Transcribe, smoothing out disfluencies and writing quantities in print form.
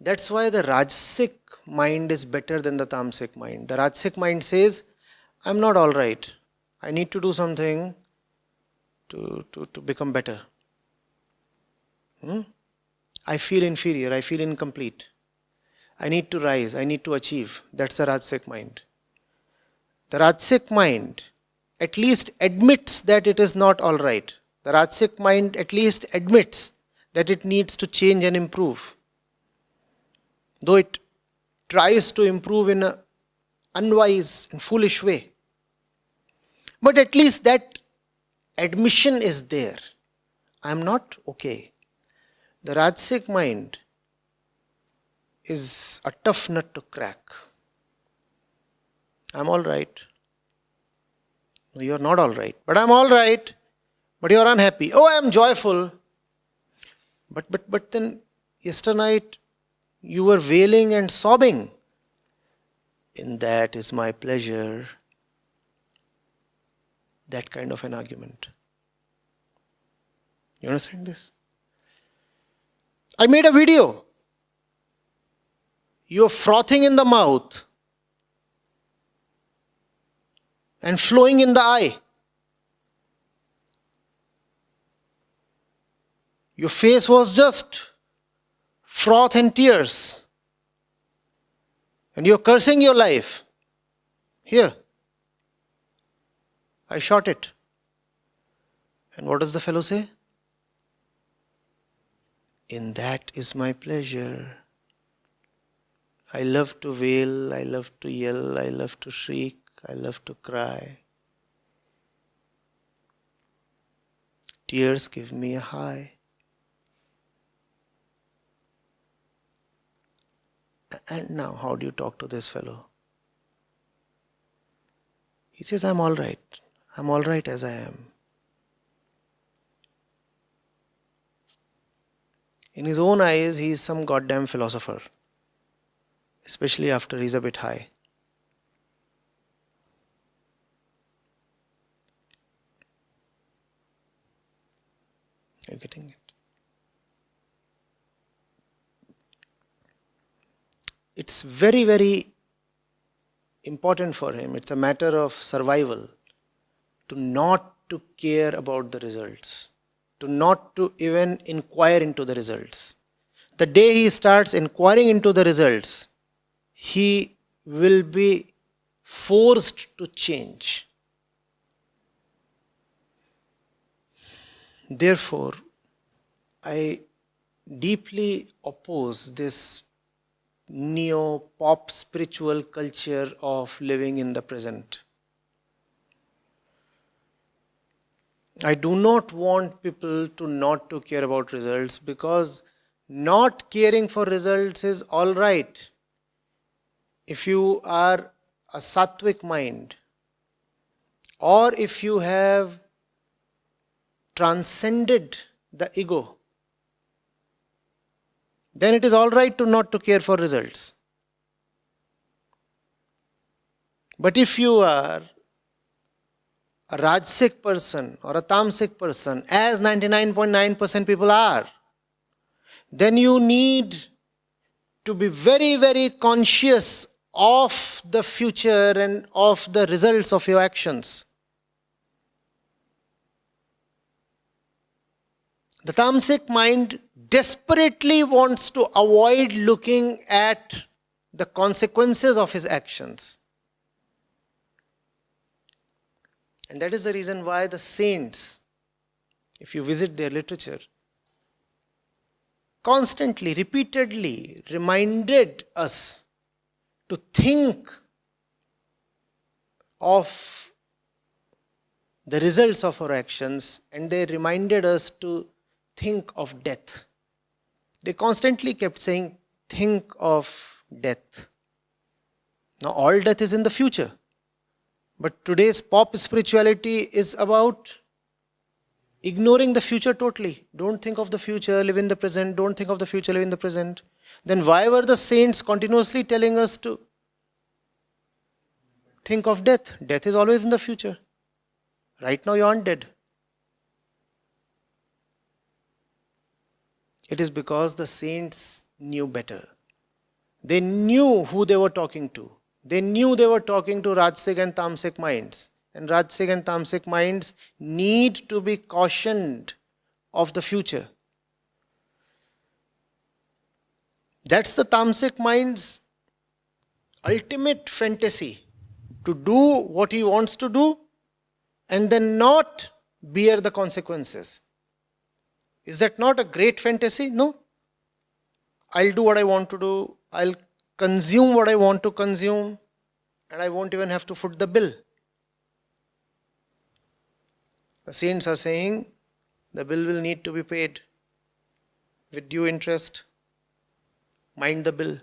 That's why the Rajasic mind is better than the Tamasic mind. The Rajasic mind says, I'm not all right. I need to do something to become better. I feel inferior. I feel incomplete. I need to rise. I need to achieve. That's the Rajasic mind. The Rajasic mind at least admits that it is not all right. The Rajasic mind at least admits that it needs to change and improve. Though it tries to improve in an unwise and foolish way. But at least that admission is there. I am not okay. The Rajasic mind is a tough nut to crack. I'm all right. No, you're not all right. But I'm all right. But you're unhappy. Oh, I am joyful. But then yesterday night you were wailing and sobbing. In that is my pleasure. That kind of an argument. You understand this? I made a video. You're frothing in the mouth and flowing in the eye. Your face was just froth and tears. And you're cursing your life. Here. I shot it. And what does the fellow say? In that is my pleasure. I love to wail, I love to yell, I love to shriek, I love to cry. Tears give me a high. And now, how do you talk to this fellow? He says, I'm all right. I'm all right as I am. In his own eyes, he is some goddamn philosopher. Especially after he's a bit high. You're getting it? It's very, very important for him. It's a matter of survival to not to care about the results, to not to even inquire into the results. The day he starts inquiring into the results, he will be forced to change. Therefore, I deeply oppose this neo-pop spiritual culture of living in the present. I do not want people to not to care about results, because not caring for results is all right. If you are a Satvik mind, or if you have transcended the ego, then it is all right to not to care for results. But if you are a Rajasic person or a Tamasic person, as 99.9% people are, then you need to be very, very conscious of the future and of the results of your actions. The Tamasic mind desperately wants to avoid looking at the consequences of his actions. And that is the reason why the saints, if you visit their literature, constantly, repeatedly reminded us to think of the results of our actions, and they reminded us to think of death. They constantly kept saying, think of death. Now all death is in the future. But today's pop spirituality is about ignoring the future totally. Don't think of the future, live in the present. Don't think of the future, live in the present. Then why were the saints continuously telling us to think of death? Death is always in the future. Right now you aren't dead. It is because the saints knew better. They knew who they were talking to. They knew they were talking to Rajasic and Tamasic minds. And Rajasic and Tamasic minds need to be cautioned of the future. That's the Tamasic mind's ultimate fantasy, to do what he wants to do and then not bear the consequences. Is that not a great fantasy? No. I'll do what I want to do, I'll consume what I want to consume, and I won't even have to foot the bill. The saints are saying the bill will need to be paid with due interest. Mind the bill.